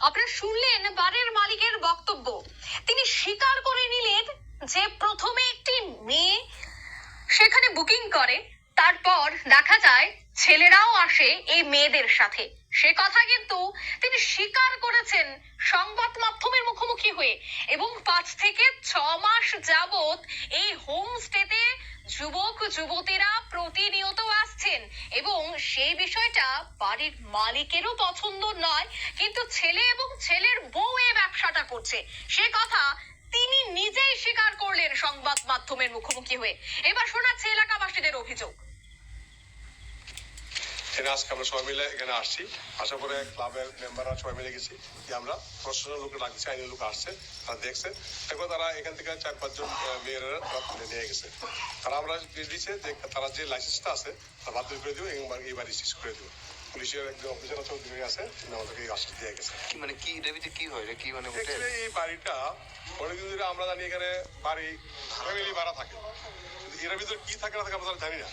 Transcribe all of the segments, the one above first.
আপনারা শুনলেন বাড়ির মালিকের বক্তব্য। তিনি স্বীকার করে নিলেন যে প্রথমে একটি মেয়ে সেখানে বুকিং করে, তারপর দেখা যায় ছেলেরাও আসে এই মেয়েদের সাথে। সে কথা কিন্তু তিনি স্বীকার করেছেন সংবাদ মাধ্যমের মুখোমুখি হয়ে। এবং 5 থেকে 6 মাস যাবত এই হোমস্টেতে যুবক যুবতীরা প্রতিনিয়ত আসছেন এবং সেই বিষয়টা বাড়ির মালিকেরও পছন্দ নয়, কিন্তু ছেলে এবং ছেলের বউ এই ব্যবসাটা করছে সে কথা তিনি নিজেই স্বীকার করলেন সংবাদ মাধ্যমের মুখোমুখি হয়ে। এবার শোনাচ্ছে এলাকাবাসীদের অভিযোগ। আজকে আমরা সবাই মিলে এখানে আসছি, আসার পরে ক্লাবের মেম্বাররা সবাই মিলে গেছি যে আমরা প্রশাসনের লোক ডাকছি, আইনের লোক আসছে, তারা দেখছে। এরপর তারা এখান থেকে 4-5 জন মেয়েরা তুলে নিয়ে গেছে। তারা আমরা দিচ্ছে যে তারা যে লাইসেন্সটা আছে তা বাতিল করে দিব এবং এই বাড়ি সিজ করে দিব। পুলিশের একজন অফিসার চৌধুরী আছে, তিনি আমাদেরকে এই কাজটা দিয়ে গেছে। কি মানে কি এটা কি হয়, এটা কি মানে এই বাড়িটা অনেকদিন ধরে আমরা জানি এখানে বাড়ি ফ্যামিলি ভাড়া থাকে, এর ভিতরে কি থাকে না থাকে আমরা জানি না।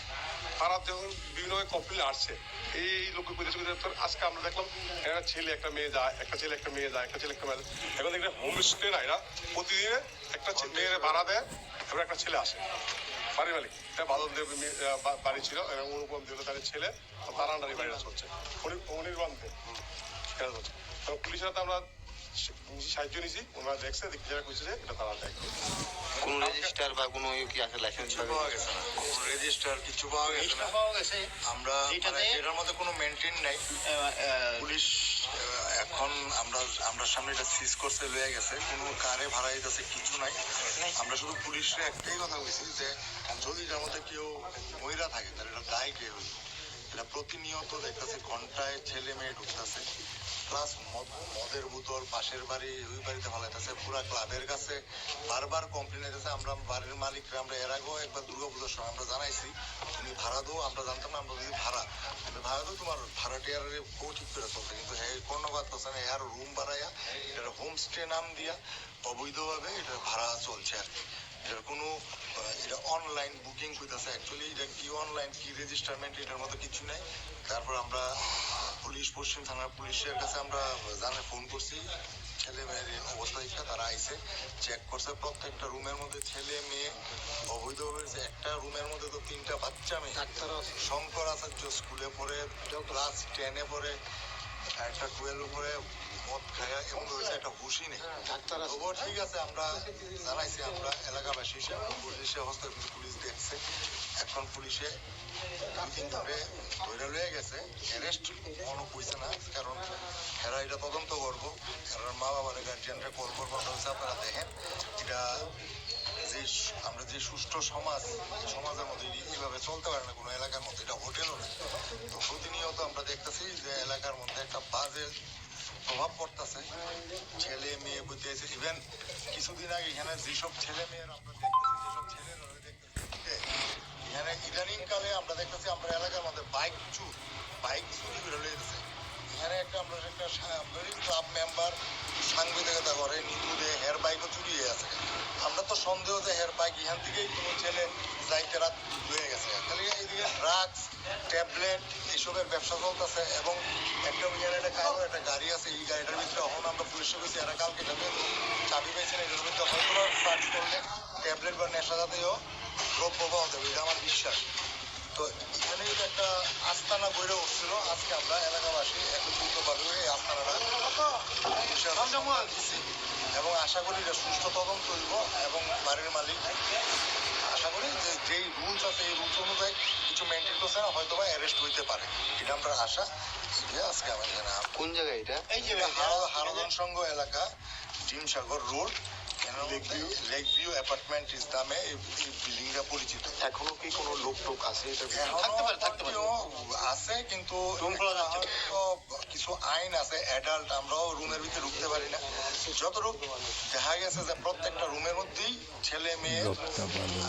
তারা যখন বিভিন্ন কমপ্লেন আসছে এই লোক আজকে আমরা দেখলাম একটা ছেলে একটা মেয়ে যায়, একটা ছেলে একটা মেয়ে যায়, একটা ছেলে একটা মেয়ে যায়। এখন দেখলে হোমস্টে না, এরা প্রতিদিনে একটা মেয়ের ভাড়া দেয় এবং একটা ছেলে আসে। বাড়ির মালিক বাদল দেব বাড়ি ছিল এবং অনুপম দেব তাদের ছেলে, তার আন্ডারে বাড়িটা চলছে অনির্বাণতে চলছে। এবং পুলিশের হাতে আমরা সাহায্য নিয়েছি, ওনারা দেখছে যারা কইছে যে এটা তারা দেখবে। কোন রেজিস্টার বা কোনো কি আছে লাইসেন্স পাওয়া গেছে না, কোন রেজিস্টার কিছু পাওয়া গেছে না। আমরা এটার মধ্যে কোনো মেইনটেইন নাই। পুলিশ এখন আমরা সামনে এটা সিজ করতে লয়ে গেছে, কোনো কারে ভাড়া দিতেছে কিছু নাই। আমরা শুধু পুলিশে একটাই কথা বলছি যে যদি এটার মধ্যে কেউ মহিলা থাকে তাহলে এটা দায় কে হইল। এটা প্রতিনিয়ত দেখতেছে ঘন্টায় ছেলে মেয়ে ঢুকতেছে, প্লাস মদের বোতল পাশের বাড়ি ওই বাড়িতে ফালাইতেছে। পুরা ক্লাবের কাছে বারবার কমপ্লেন হইতেছে। আমরা বাড়ির মালিকরা আমরা এর আগেও একবার দুর্গাপুজোর সময় আমরা জানাইছি তুমি ভাড়া দো, আমরা জানতাম না, আমরা যদি ভাড়া দো তোমার ভাড়াটিয়ারে ও ঠিক করে চলছে, কিন্তু হ্যাঁ কর্ণবাদ করছে না। এর রুম বাড়াইয়া এটা হোমস্টে নাম দিয়া অবৈধভাবে এটা ভাড়া চলছে আর কি। এটার কোনো এটা অনলাইন বুকিং হইতেছে, অ্যাকচুয়ালি এটা কি অনলাইন কি রেজিস্টারমেন্ট এটার মতো কিছু নাই। তারপর আমরা পুলিশ পশ্চিম থানার পুলিশের কাছে আমরা ফোন করছি, ছেলে মেয়ের অবস্থা দেখে তারা আইসে চেক করছে। প্রত্যেকটা রুমের মধ্যে ছেলে মেয়ে অবৈধভাবে, একটা রুমের মধ্যে তো 3টা বাচ্চা মেয়ে। শঙ্কর আচার্য স্কুলে পড়ে, ক্লাস 10-এ পড়ে, একটা 12 পড়ে, মদ খায়া এমন হয়েছে একটা হুশি নেই। তবুও ঠিক আছে, আমরা জানাইছি, আমরা এলাকাবাসী হিসেবে পুলিশের হস্তে পুলিশ দেখছে। এখন পুলিশে 2 দিন ধরে ধরে লয়ে গেছে, অ্যারেস্ট কোনো কইছে না, কারণ এরা এটা তদন্ত করবো, এরা মা বাবার গার্জিয়ানরা করবো। কথা হচ্ছে আপনারা দেখেন এটা যে আমরা যে সুষ্ঠু সমাজ, সমাজের মধ্যে এইভাবে চলতে পারে না কোনো এলাকার মধ্যে, এটা হোটেলও না। তো প্রতিনিয়ত আমরা দেখতেছি যে এলাকার মধ্যে একটা বাজে প্রভাব পড়তেছে, ছেলে মেয়ে বুঝতে এসে। ইভেন কিছুদিন আগে এখানে যেসব ছেলে মেয়ের আমরা দেখতেছি, যেসব ছেলেরা দেখতেছি এখানে ইদানিং কালে আমরা দেখতেছি আমরা এলাকার মধ্যে বাইক চুরি করে লইতেছে। এখানে একটা আমরা একটা ক্লাব মেম্বার সাংবাদিকতা করে, নিন্দুদে হেয়ার বাইকও চুরি হয়ে আছে। আমরা তো সন্দেহ যে হেয়ার বাইক এখান থেকেই কোনো ছেলে যাইতে রাত হয়ে গেছে। তাহলে এইদিকে ড্রাগস, ট্যাবলেট এইসবের ব্যবসা চলতেছে। এবং একটা একটা গাড়ি আছে, এই গাড়িটার ভিতরে এখন আমরা পুলিশে গেছি, এরা কালকে চাবি পেয়েছেন, এটার ভিতরে হয়তো সার্চ করলে ট্যাবলেট বা নেশা জাতীয় দ্রব্য পাওয়া যাবে, এটা আমার বিশ্বাস। তো এখানে একটা আস্তানা গড়ে উঠছিল। আজকে আমরা এলাকাবাসী একত্রিতভাবে এই আস্তানাটা দিচ্ছি এবং আশা করি এটা সুষ্ঠু তদন্ত হইব এবং বাড়ির মালিক আশা করি যে যেই রুলস আছে এই রুলস অনুযায়ী কিছু মেনটেন করছে না, হয়তো বা অ্যারেস্ট হইতে পারে, এটা আমরা আশা। আজকে আমার এখানে কোন জায়গায় এটা? এই যে হারদন সংঘ এলাকা, Dimsagar road, lake view apartment নামে এই বিল্ডিংটা পরিচিত। এখনো কি কোনো লোক টোক আছে? আছে, কিন্তু কিছু আইন আছে অ্যাডাল্ট, আমরাও রুমের ভিতরে ঢুকতে পারি না। যতটুকু দেখা গেছে যে প্রত্যেকটা রুমের মধ্যেই ছেলে মেয়ে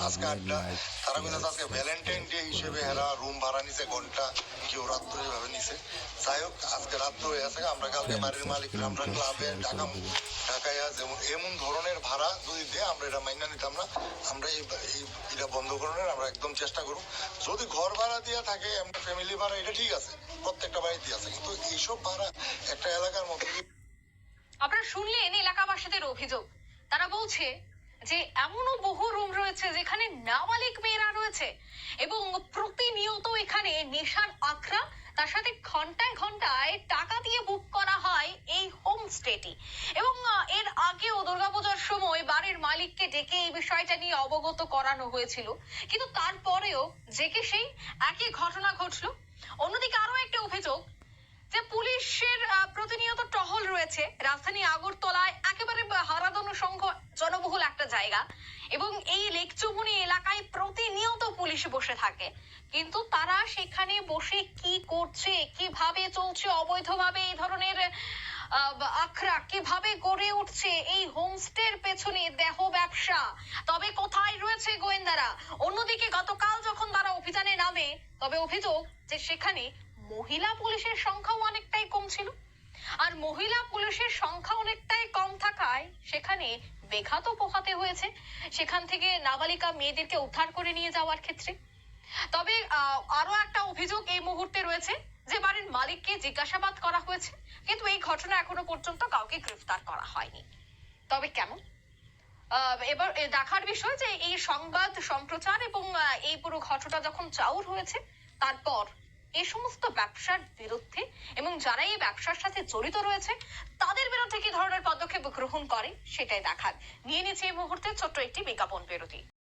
আজকে আড্ডা। তারা কিন্তু আজকে ভ্যালেন্টাইন ডে হিসেবে এরা রুম ভাড়া নিছে, ঘন্টা কেউ রাত্রে এইভাবে নিছে। যাই হোক, আজকে রাত্র হয়ে আছে, আমরা কালকে বাড়ির মালিক আমরা ক্লাবে ঢাকাইয়া যেমন এমন ধরনের ভাড়া যদি দেয় আমরা এটা মাইনা নিতাম না। আমরা এটা বন্ধ করানোর আমরা একদম চেষ্টা করব। যদি ঘর ভাড়া দিয়ে থাকে, ফ্যামিলি ভাড়া, এটা ঠিক আছে, প্রত্যেকটা বাড়িতে আছে, কিন্তু এইসব ভাড়া একটা এলাকার মধ্যে আপনারা শুনলেন এলাকাবাসীদের অভিযোগ। তারা বলছে যে এমনও বহু রুম রয়েছে যেখানে নাবালিক মেয়েরা রয়েছে এবং প্রতিনিয়ত এখানে নেশার আখড়া, তার সাথে ঘন্টায় ঘন্টায় টাকা দিয়ে বুক করা হয় এই হোমস্টেটি। এবং এর আগেও দুর্গাপূজার সময় বাড়ির মালিককে ডেকে এই বিষয়টা নিয়ে অবগত করানো হয়েছিল, কিন্তু তারপরেও জেকে সেই একই ঘটনা ঘটলো। অন্যদিকে আরো একটা অভিযোগ যে পুলিশের প্রতিনিয়ত টহল রয়েছে রাজধানী আগরতলায়, একেবারে হারাধনু সংঘ জনবহুল একটা জায়গা, এবং এই লেকচুমনি এলাকায় প্রতিনিয়ত পুলিশ বসে থাকে, কিন্তু তারা সেখানে বসে কি করছে, কিভাবে চলছে অবৈধভাবে এই ধরনের আখড়া, কিভাবে গড়ে উঠছে এই হোমস্টের পেছনে দেহ ব্যবসা, তবে কোথায় রয়েছে গোয়েন্দারা? অন্যদিকে গতকাল যখন তারা অভিযানে নামে, তবে অভিযোগ যে সেখানে মহিলা পুলিশের সংখ্যাও অনেকটাই কম ছিল, আর মহিলা পুলিশের সংখ্যা অনেকটাই কম থাকায় সেখানে বেঘাতও পোহাতে হয়েছে সেখান থেকে নাবালিকা মেয়েদেরকে উদ্ধার করে নিয়ে যাওয়ার ক্ষেত্রে। তবে আরো একটা অভিযোগ এই মুহূর্তে রয়েছে যে বাড়ির মালিককে জিজ্ঞাসাবাদ করা হয়েছে, কিন্তু এই ঘটনা এখনো পর্যন্ত কাউকে গ্রেফতার করা হয়নি। তবে কেমন এবার দেখার বিষয় যে এই সংবাদ সম্প্রচার এবং এই পুরো ঘটনা যখন চাউর হয়েছে, তারপর এই সমস্ত ব্যবসার বিরুদ্ধে এবং যারা এই ব্যবসার সাথে জড়িত রয়েছে তাদের বিরুদ্ধে কি ধরনের পদক্ষেপ গ্রহণ করে সেটাই দেখার। নিয়ে নিচ্ছে এই মুহূর্তে ছোট্ট একটি বিজ্ঞাপন বিরতি।